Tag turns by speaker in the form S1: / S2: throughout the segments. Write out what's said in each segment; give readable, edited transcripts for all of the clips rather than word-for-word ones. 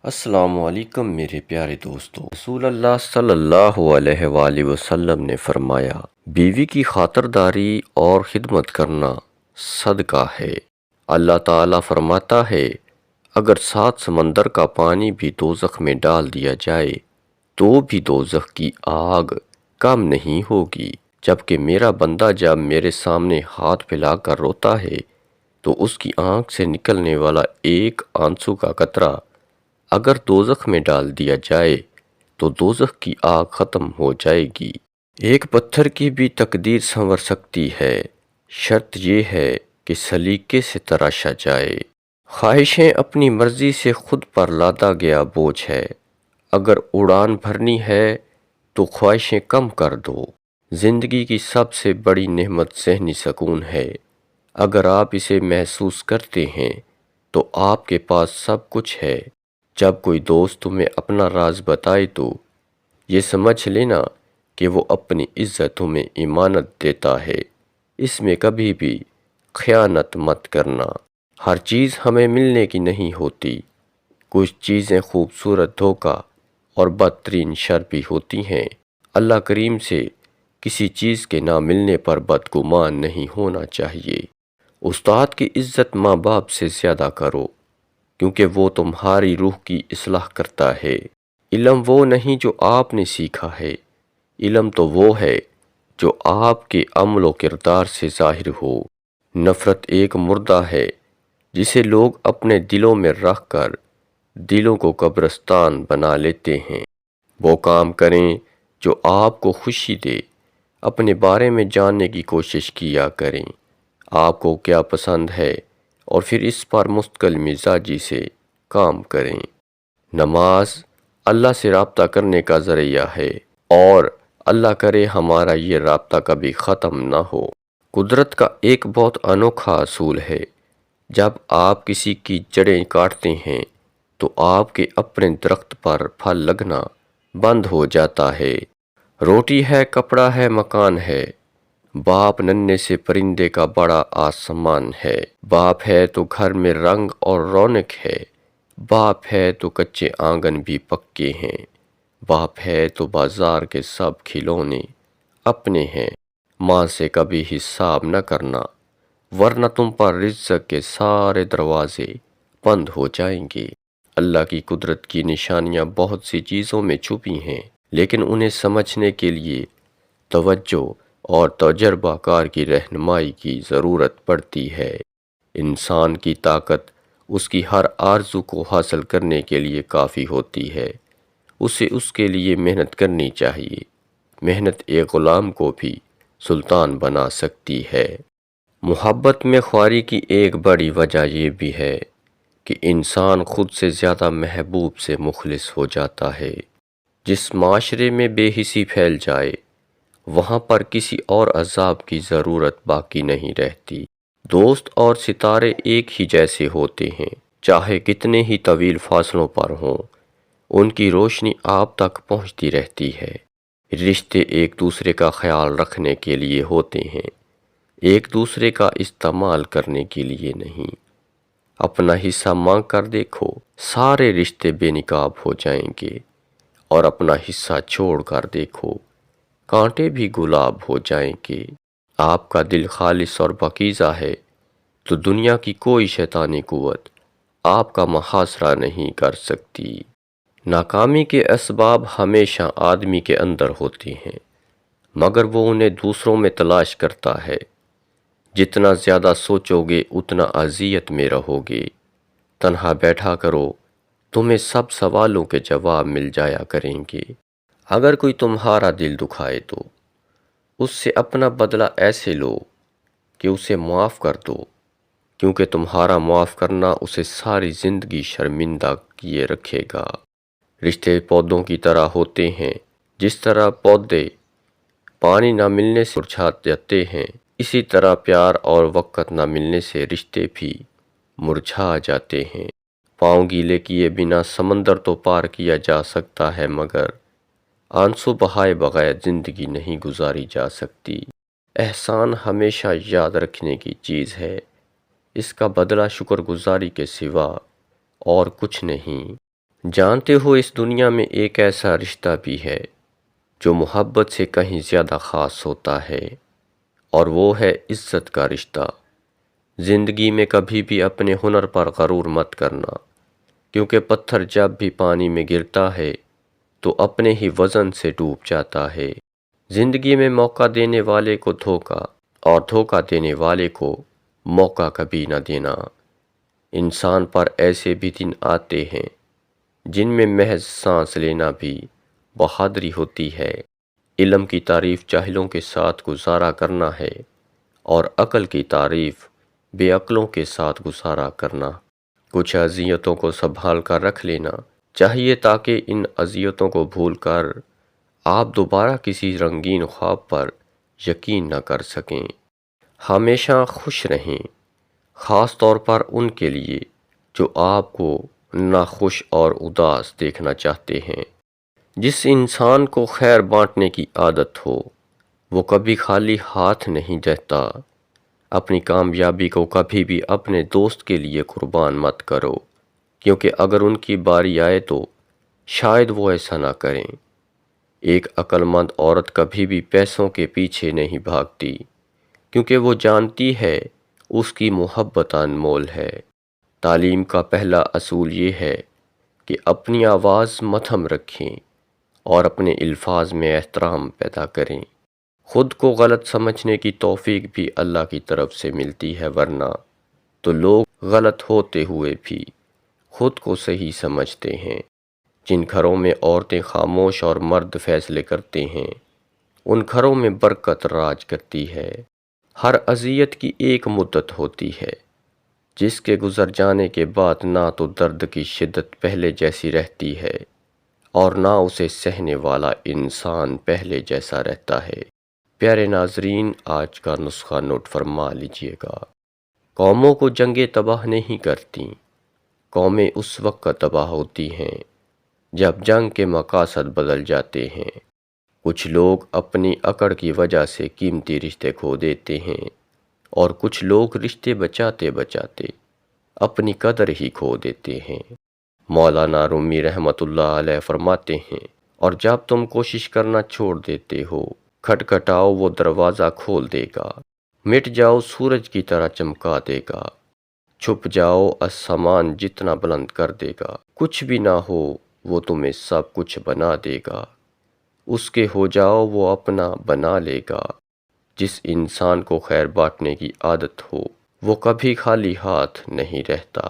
S1: السلام علیکم میرے پیارے دوستو، رسول اللہ صلی اللہ علیہ وآلہ وسلم نے فرمایا، بیوی کی خاطرداری اور خدمت کرنا صدقہ ہے۔ اللہ تعالیٰ فرماتا ہے، اگر 7 سمندر کا پانی بھی دوزخ میں ڈال دیا جائے تو بھی دوزخ کی آگ کم نہیں ہوگی، جبکہ میرا بندہ جب میرے سامنے ہاتھ پھیلا کر روتا ہے تو اس کی آنکھ سے نکلنے والا ایک آنسو کا قطرہ اگر دوزخ میں ڈال دیا جائے تو دوزخ کی آگ ختم ہو جائے گی۔ ایک پتھر کی بھی تقدیر سنور سکتی ہے، شرط یہ ہے کہ سلیقے سے تراشا جائے۔ خواہشیں اپنی مرضی سے خود پر لادا گیا بوجھ ہے، اگر اڑان بھرنی ہے تو خواہشیں کم کر دو۔ زندگی کی سب سے بڑی نعمت ذہنی سکون ہے، اگر آپ اسے محسوس کرتے ہیں تو آپ کے پاس سب کچھ ہے۔ جب کوئی دوست تمہیں اپنا راز بتائے تو یہ سمجھ لینا کہ وہ اپنی عزت تمہیں امانت دیتا ہے، اس میں کبھی بھی خیانت مت کرنا۔ ہر چیز ہمیں ملنے کی نہیں ہوتی، کچھ چیزیں خوبصورت دھوکہ اور بدترین شر بھی ہوتی ہیں۔ اللہ کریم سے کسی چیز کے نہ ملنے پر بدگمان نہیں ہونا چاہیے۔ استاد کی عزت ماں باپ سے زیادہ کرو، کیونکہ وہ تمہاری روح کی اصلاح کرتا ہے۔ علم وہ نہیں جو آپ نے سیکھا ہے، علم تو وہ ہے جو آپ کے عمل و کردار سے ظاہر ہو۔ نفرت ایک مردہ ہے جسے لوگ اپنے دلوں میں رکھ کر دلوں کو قبرستان بنا لیتے ہیں۔ وہ کام کریں جو آپ کو خوشی دے، اپنے بارے میں جاننے کی کوشش کیا کریں، آپ کو کیا پسند ہے، اور پھر اس پر مستقل مزاجی سے کام کریں۔ نماز اللہ سے رابطہ کرنے کا ذریعہ ہے، اور اللہ کرے ہمارا یہ رابطہ کبھی ختم نہ ہو۔ قدرت کا ایک بہت انوکھا اصول ہے، جب آپ کسی کی جڑیں کاٹتے ہیں تو آپ کے اپنے درخت پر پھل لگنا بند ہو جاتا ہے۔ روٹی ہے، کپڑا ہے، مکان ہے، باپ ننھے سے پرندے کا بڑا آسمان ہے۔ باپ ہے تو گھر میں رنگ اور رونق ہے، باپ ہے تو کچے آنگن بھی پکے ہیں، باپ ہے تو بازار کے سب کھلونے اپنے ہیں۔ ماں سے کبھی حساب نہ کرنا، ورنہ تم پر رزق کے سارے دروازے بند ہو جائیں گے۔ اللہ کی قدرت کی نشانیاں بہت سی چیزوں میں چھپی ہیں، لیکن انہیں سمجھنے کے لیے توجہ اور تجربہ کار کی رہنمائی کی ضرورت پڑتی ہے۔ انسان کی طاقت اس کی ہر آرزو کو حاصل کرنے کے لیے کافی ہوتی ہے، اسے اس کے لیے محنت کرنی چاہیے۔ محنت ایک غلام کو بھی سلطان بنا سکتی ہے۔ محبت میں خواری کی ایک بڑی وجہ یہ بھی ہے کہ انسان خود سے زیادہ محبوب سے مخلص ہو جاتا ہے۔ جس معاشرے میں بے حسی پھیل جائے، وہاں پر کسی اور عذاب کی ضرورت باقی نہیں رہتی۔ دوست اور ستارے ایک ہی جیسے ہوتے ہیں، چاہے کتنے ہی طویل فاصلوں پر ہوں، ان کی روشنی آپ تک پہنچتی رہتی ہے۔ رشتے ایک دوسرے کا خیال رکھنے کے لیے ہوتے ہیں، ایک دوسرے کا استعمال کرنے کے لیے نہیں۔ اپنا حصہ مانگ کر دیکھو، سارے رشتے بے نقاب ہو جائیں گے، اور اپنا حصہ چھوڑ کر دیکھو، کانٹے بھی گلاب ہو جائیں گے۔ آپ کا دل خالص اور پاکیزہ ہے تو دنیا کی کوئی شیطانی قوت آپ کا محاصرہ نہیں کر سکتی۔ ناکامی کے اسباب ہمیشہ آدمی کے اندر ہوتے ہیں، مگر وہ انہیں دوسروں میں تلاش کرتا ہے۔ جتنا زیادہ سوچو گے اتنا اذیت میں رہو گے۔ تنہا بیٹھا کرو، تمہیں سب سوالوں کے جواب مل جایا کریں گے۔ اگر کوئی تمہارا دل دکھائے تو اس سے اپنا بدلہ ایسے لو کہ اسے معاف کر دو، کیونکہ تمہارا معاف کرنا اسے ساری زندگی شرمندہ کیے رکھے گا۔ رشتے پودوں کی طرح ہوتے ہیں، جس طرح پودے پانی نہ ملنے سے مرجھا جاتے ہیں، اسی طرح پیار اور وقت نہ ملنے سے رشتے بھی مرجھا جاتے ہیں۔ پاؤں گیلے کیے بنا سمندر تو پار کیا جا سکتا ہے، مگر آنسو بہائے بغیر زندگی نہیں گزاری جا سکتی۔ احسان ہمیشہ یاد رکھنے کی چیز ہے، اس کا بدلہ شکر گزاری کے سوا اور کچھ نہیں۔ جانتے ہو اس دنیا میں ایک ایسا رشتہ بھی ہے جو محبت سے کہیں زیادہ خاص ہوتا ہے، اور وہ ہے عزت کا رشتہ۔ زندگی میں کبھی بھی اپنے ہنر پر غرور مت کرنا، کیونکہ پتھر جب بھی پانی میں گرتا ہے تو اپنے ہی وزن سے ڈوب جاتا ہے۔ زندگی میں موقع دینے والے کو دھوکا، اور دھوکا دینے والے کو موقع کبھی نہ دینا۔ انسان پر ایسے بھی دن آتے ہیں جن میں محض سانس لینا بھی بہادری ہوتی ہے۔ علم کی تعریف جاہلوں کے ساتھ گزارا کرنا ہے، اور عقل کی تعریف بے عقلوں کے ساتھ گزارا کرنا۔ کچھ اذیتوں کو سنبھال کر رکھ لینا چاہیے تاکہ ان اذیتوں کو بھول کر آپ دوبارہ کسی رنگین خواب پر یقین نہ کر سکیں۔ ہمیشہ خوش رہیں، خاص طور پر ان کے لیے جو آپ کو ناخوش اور اداس دیکھنا چاہتے ہیں۔ جس انسان کو خیر بانٹنے کی عادت ہو وہ کبھی خالی ہاتھ نہیں رہتا۔ اپنی کامیابی کو کبھی بھی اپنے دوست کے لیے قربان مت کرو، کیونکہ اگر ان کی باری آئے تو شاید وہ ایسا نہ کریں۔ ایک عقل مند عورت کبھی بھی پیسوں کے پیچھے نہیں بھاگتی، کیونکہ وہ جانتی ہے اس کی محبت انمول ہے۔ تعلیم کا پہلا اصول یہ ہے کہ اپنی آواز مدھم رکھیں اور اپنے الفاظ میں احترام پیدا کریں۔ خود کو غلط سمجھنے کی توفیق بھی اللہ کی طرف سے ملتی ہے، ورنہ تو لوگ غلط ہوتے ہوئے بھی خود کو صحیح سمجھتے ہیں۔ جن گھروں میں عورتیں خاموش اور مرد فیصلے کرتے ہیں، ان گھروں میں برکت راج کرتی ہے۔ ہر اذیت کی ایک مدت ہوتی ہے، جس کے گزر جانے کے بعد نہ تو درد کی شدت پہلے جیسی رہتی ہے اور نہ اسے سہنے والا انسان پہلے جیسا رہتا ہے۔ پیارے ناظرین، آج کا نسخہ نوٹ فرما لیجئے گا۔ قوموں کو جنگیں تباہ نہیں کرتی، قومیں اس وقت تباہ ہوتی ہیں جب جنگ کے مقاصد بدل جاتے ہیں۔ کچھ لوگ اپنی اکڑ کی وجہ سے قیمتی رشتے کھو دیتے ہیں، اور کچھ لوگ رشتے بچاتے بچاتے اپنی قدر ہی کھو دیتے ہیں۔ مولانا رومی رحمۃ اللہ علیہ فرماتے ہیں، اور جب تم کوشش کرنا چھوڑ دیتے ہو، کھٹکھٹاؤ وہ دروازہ کھول دے گا، مٹ جاؤ سورج کی طرح چمکا دے گا، چھپ جاؤ آسمان جتنا بلند کر دے گا، کچھ بھی نہ ہو وہ تمہیں سب کچھ بنا دے گا، اس کے ہو جاؤ وہ اپنا بنا لے گا۔ جس انسان کو خیر بانٹنے کی عادت ہو وہ کبھی خالی ہاتھ نہیں رہتا۔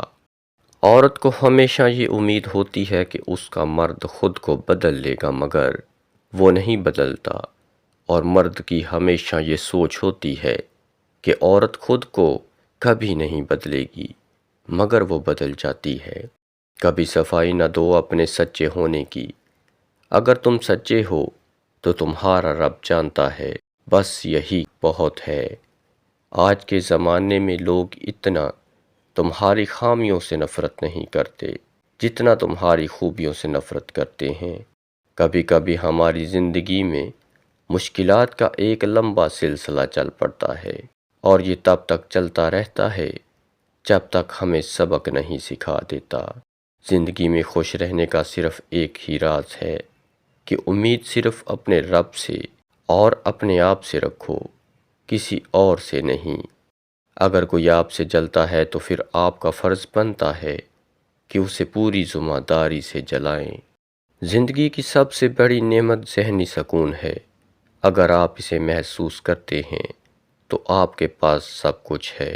S1: عورت کو ہمیشہ یہ امید ہوتی ہے کہ اس کا مرد خود کو بدل لے گا، مگر وہ نہیں بدلتا، اور مرد کی ہمیشہ یہ سوچ ہوتی ہے کہ عورت خود کو کبھی نہیں بدلے گی، مگر وہ بدل جاتی ہے۔ کبھی صفائی نہ دو اپنے سچے ہونے کی، اگر تم سچے ہو تو تمہارا رب جانتا ہے، بس یہی بہت ہے۔ آج کے زمانے میں لوگ اتنا تمہاری خامیوں سے نفرت نہیں کرتے جتنا تمہاری خوبیوں سے نفرت کرتے ہیں۔ کبھی کبھی ہماری زندگی میں مشکلات کا ایک لمبا سلسلہ چل پڑتا ہے، اور یہ تب تک چلتا رہتا ہے جب تک ہمیں سبق نہیں سکھا دیتا۔ زندگی میں خوش رہنے کا صرف ایک ہی راز ہے کہ امید صرف اپنے رب سے اور اپنے آپ سے رکھو، کسی اور سے نہیں۔ اگر کوئی آپ سے جلتا ہے تو پھر آپ کا فرض بنتا ہے کہ اسے پوری ذمہ داری سے جلائیں۔ زندگی کی سب سے بڑی نعمت ذہنی سکون ہے۔ اگر آپ اسے محسوس کرتے ہیں تو آپ کے پاس سب کچھ ہے۔